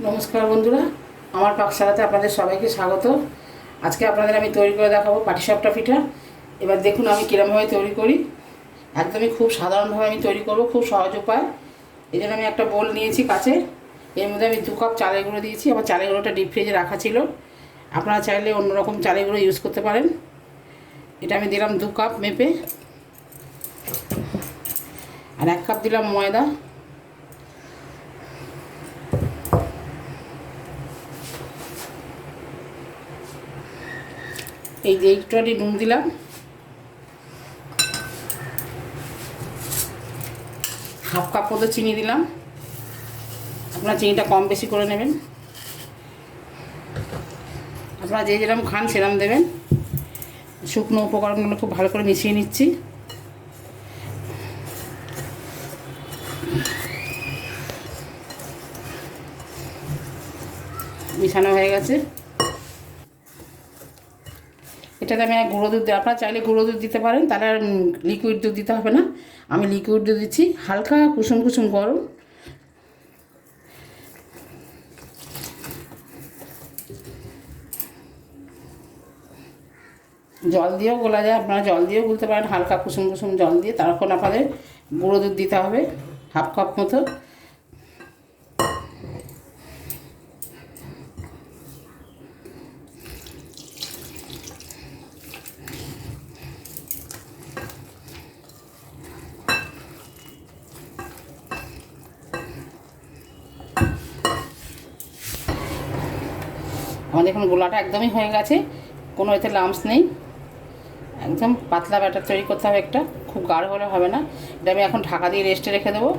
নমস্কার বন্ধুরা, আমার পাকশালাতে আপনাদের সবাইকে স্বাগত। আজকে আপনাদের আমি তৈরি করে দেখাবো পাটিসাপটা পিঠা। এবার দেখুন আমি কীরকমভাবে তৈরি করি। একদমই খুব সাধারণভাবে আমি তৈরি করব, খুব সহজ উপায়। এই জন্য আমি একটা বোল নিয়েছি কাচের, এর মধ্যে আমি 2 কাপ চালের গুঁড়ো দিয়েছি। আমার চালের গুঁড়োটা ডিপ ফ্রিজে রাখা ছিল, আপনারা চাইলে অন্যরকম চালের গুঁড়ো ইউজ করতে পারেন। এটা আমি দিলাম 2 কাপ মেপে, আর 1 কাপ দিলাম ময়দা, এই যে একটুখানি নুন দিলাম, হাফ কাপ মতো চিনি দিলাম। আপনারা চিনিটা কম বেশি করে নেবেন, আপনারা যে যেরকম খান সেরকম দেবেন। শুকনো উপকরণগুলো খুব ভালো করে মিশিয়ে নিচ্ছি। মিশানো হয়ে গেছে। এটাতে আমি গুঁড়ো দুধ দিই, আপনারা চাইলে গুঁড়ো দুধ দিতে পারেন, তাহলে আর লিকুইড দুধ দিতে হবে না। আমি লিকুইড দুধ দিচ্ছি, হালকা কুসুম কুসুম গরম। জল দিয়েও গোলা যায়, আপনারা জল দিয়েও গুলতে পারেন, হালকা কুসুম কুসুম জল দিয়ে। তারপর আপনাদের গুঁড়ো দুধ দিতে হবে হাফ কাপ মতো। আমাদের এখন গোলাটা একদমই হয়ে গেছে, কোনো এতে লাম্পস নেই। একদম পাতলা ব্যাটার তৈরি করতে হবে, একটা খুব গাঢ় হলে হবে না। এটা আমি এখন ঢাকা দিয়ে রেস্টে রেখে দেবো।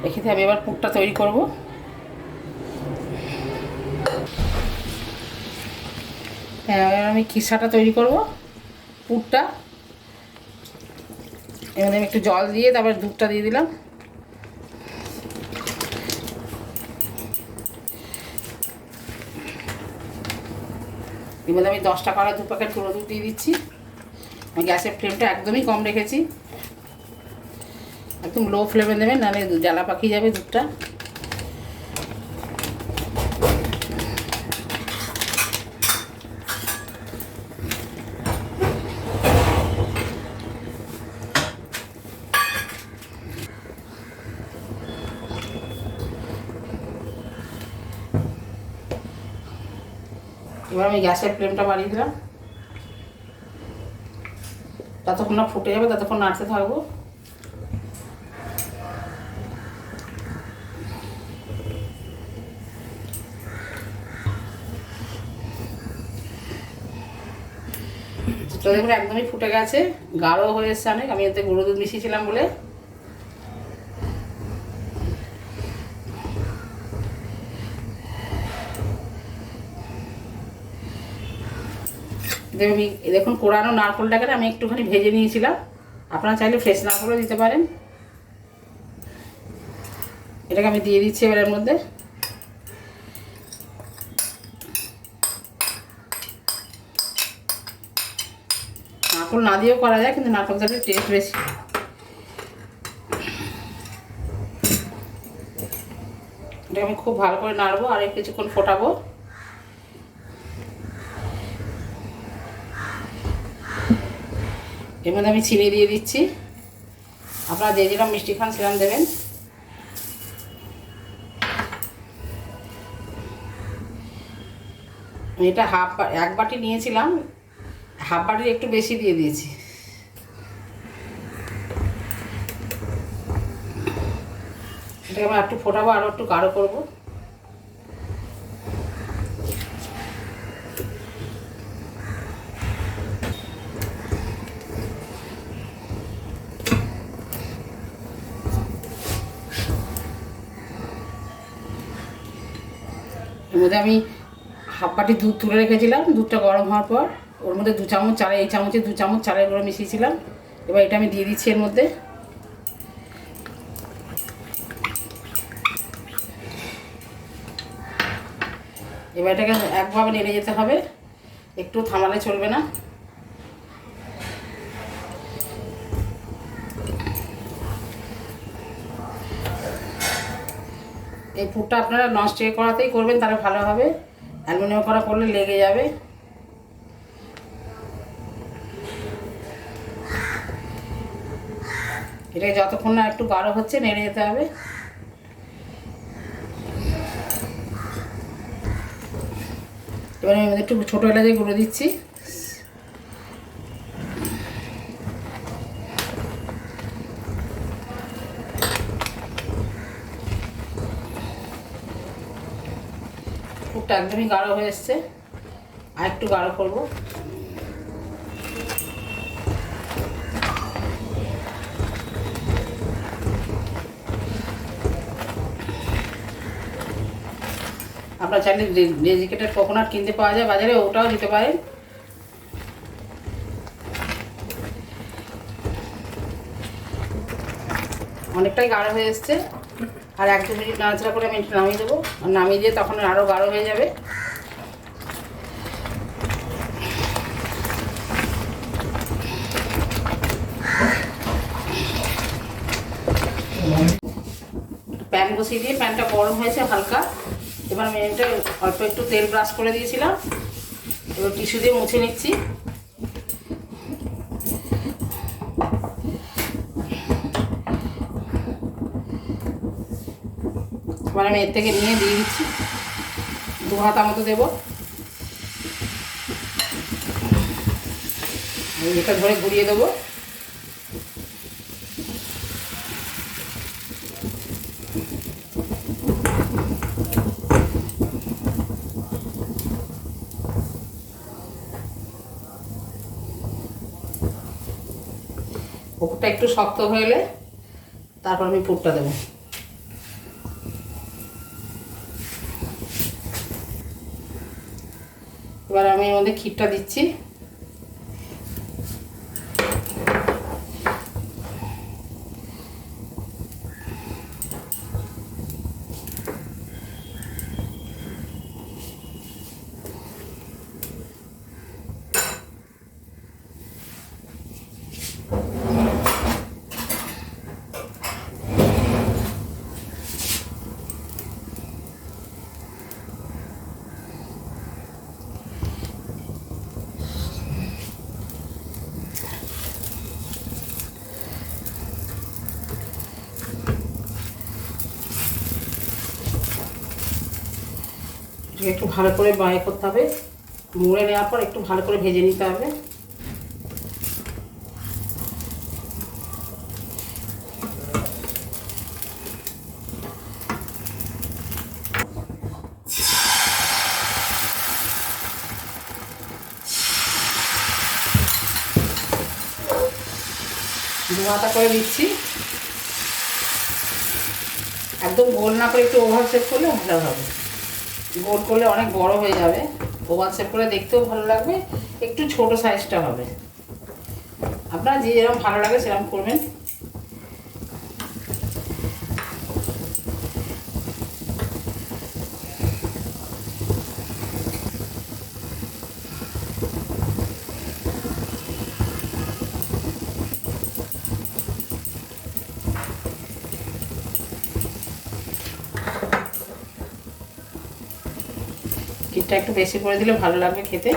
রেখে দিয়ে আমি এবার পুরটা তৈরি করব। হ্যাঁ, এবার আমি খিসাটা তৈরি করব, পুরটা। এবার আমি একটু জল দিয়ে তারপর দুধটা দিয়ে দিলাম। এবার আমি 10 টাকা 2 প্যাকেট গুঁড়ো দুধ দিয়ে দিচ্ছি। আমি গ্যাসের ফ্লেমটা একদমই কম রেখেছি, একদম লো ফ্লেমে দেবেন, নাহলে জ্বালা পাকিয়ে যাবে দুধটা। এবার আমি গ্যাসের ফ্লেমটা বাড়িয়ে দিলাম, যতক্ষণ না ফুটে যাবে ততক্ষণ নাড়তে থাকবো। তো দেখুন একদমই ফুটে গেছে, গাঢ় হয়ে এসছে অনেক। আমি এতে গুঁড়ো দুধ মিশিয়েছিলাম বলে। দেখুন কোরানো নারকেলটাকে আমি একটুখানি ভেজে নিয়েছিলাম, আপনারা চাইলে ফ্রেশ নারকেলও দিতে পারেন। এটাকে আমি দিয়ে দিচ্ছি এবার এর মধ্যে। নারকেল না দিয়েও করা যায়, কিন্তু নারকেল দিলে টেস্ট বেশি। এটাকে আমি খুব ভালো করে নাড়বো আর কিছুক্ষণ ফোটাবো। এর মধ্যে আমি চিনি দিয়ে দিচ্ছি, আপনারা যে যেরকম মিষ্টি খান সেরকম দেবেন। এটা এক বাটি নিয়েছিলাম, হাফ বাটির একটু বেশি দিয়ে দিয়েছি। এটাকে আমি একটু ফোটাবো, আরও একটু গাঢ় করবো। এর মধ্যে আমি হাফ বাটি দুধ তুলে রেখেছিলাম, দুধটা গরম হওয়ার পর ওর মধ্যে 2 চামচ চালে, এই চামচে 2 চামচ চালের গুঁড়ো মিশিয়েছিলাম। এবার এটা আমি দিয়ে দিচ্ছি এর মধ্যে। এবার এটাকে একভাবে নেড়ে যেতে হবে, একটু থামালে চলবে না। এই পুরটা আপনারা ননস্টিক কড়াতেই করবেন, তাহলে ভালো হবে। অ্যালুমিনিয়াম কড়া করলে লেগে যাবে। এটাকে যতক্ষণ না একটু গাঢ় হচ্ছে নেড়ে যেতে হবে। এবার আমি একটু ছোটো এলাচি গুঁড়ো দিচ্ছি। পুরটা একদমই গাঢ় হয়ে এসছে, আর একটু গাঢ় করবো। আপনার চাইলে ডেজিকেটেড কোকোনাট কিনতে পাওয়া যায় বাজারে, ওটাও দিতে পারেন। অনেকটাই গাঢ় হয়ে এসছে, আর 1-2 মিনিট নাড়াচাড়া করে আমি নামিয়ে দেবো। আর নামিয়ে দিয়ে তখন আরও গাঢ় হয়ে যাবে। প্যান বসিয়ে দিয়ে প্যানটা গরম হয়েছে হালকা। এবার আমি এটা অল্প একটু তেল ব্রাশ করে দিয়েছিলাম, এবার টিস্যু দিয়ে মুছে নিচ্ছি। এবার আমি এর থেকে নিয়ে দিয়ে দিচ্ছি, 2 হাতা মতো দেবো। এটা ধরে ঘুরিয়ে দেবো। পুরটা একটু শক্ত হয়ে এলে তারপর আমি পুরটা দেবো। এবার আমি এর মধ্যে ক্ষীরটা দিচ্ছি। একটু ভালো করে বাই করতে হবে, মুড়ে নেওয়ার পর একটু ভালো করে ভেজে নিতে হবে। দু হাতা করে দিচ্ছি, একদম গোল না করে একটু ওভার শেপ করলে ভালো হবে। গোল করলে অনেক বড় হয়ে যাবে, ওভার শেপ করে দেখতেও ভালো লাগবে, একটু ছোট সাইজটা হবে। আপনারা যে যেরকম ভালো লাগে সেরকম করবেন। ক্ষীরটা একটু বেশি করে দিলে ভালো লাগবে খেতে।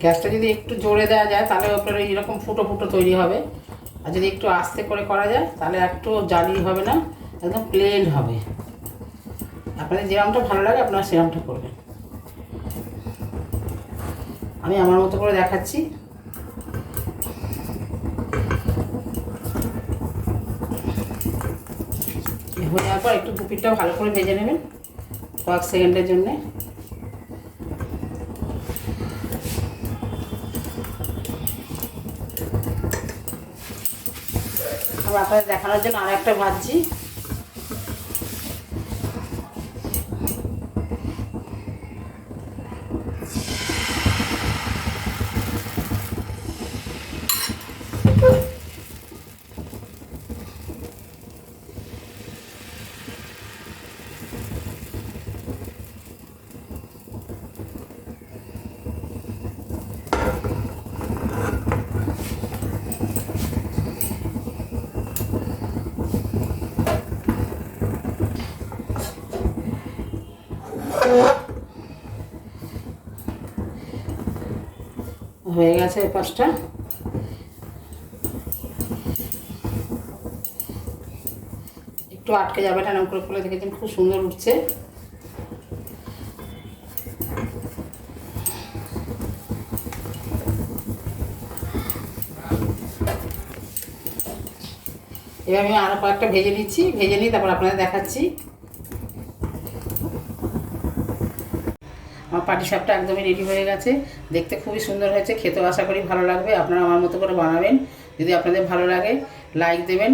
গ্যাসটা যদি একটু জোরে দেওয়া যায় তাহলে ওপরে এরকম ফুটো ফুটো তৈরি হবে, আর যদি একটু আস্তে করে করা যায় তাহলে একটু জালি হবে না, একদম প্লেন হবে। আপনাদের যেরকমটা ভালো লাগে আপনারা সেরকমটা করবেন। আমি আমার মতো করে দেখাচ্ছি। হয়ে যাওয়ার পর একটু গুপিটাও ভালো করে ভেজে নেবেন কয়েক সেকেন্ডের জন্যে। আমি আপনাদের দেখানোর জন্য আর একটা ভাজছি। হয়ে গেছে এই পাশটা। একটু আটকে যাবে, টানা করে খুলে দেখেছেন খুব সুন্দর উঠছে। এবার আমি আরও কয়েকটা ভেজে নিচ্ছি, ভেজে নিই তারপর আপনাদের দেখাচ্ছি। আমার পাটিসাপটা একদমই রেডি হয়ে গেছে, দেখতে খুবই সুন্দর হয়েছে, খেতেও আশা করি ভালো লাগবে। আপনারা আমার মতো করে বানাবেন, যদি আপনাদের ভালো লাগে লাইক দেবেন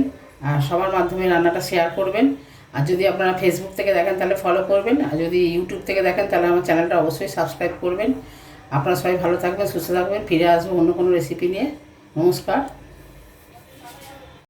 আর সবার মাধ্যমে রান্নাটা শেয়ার করবেন। আর যদি আপনারা ফেসবুক থেকে দেখেন তাহলে ফলো করবেন, আর যদি ইউটিউব থেকে দেখেন তাহলে আমার চ্যানেলটা অবশ্যই সাবস্ক্রাইব করবেন। আপনারা সবাই ভালো থাকবেন, সুস্থ থাকবেন, ফিরে আসবো অন্য কোনো রেসিপি নিয়ে। নমস্কার।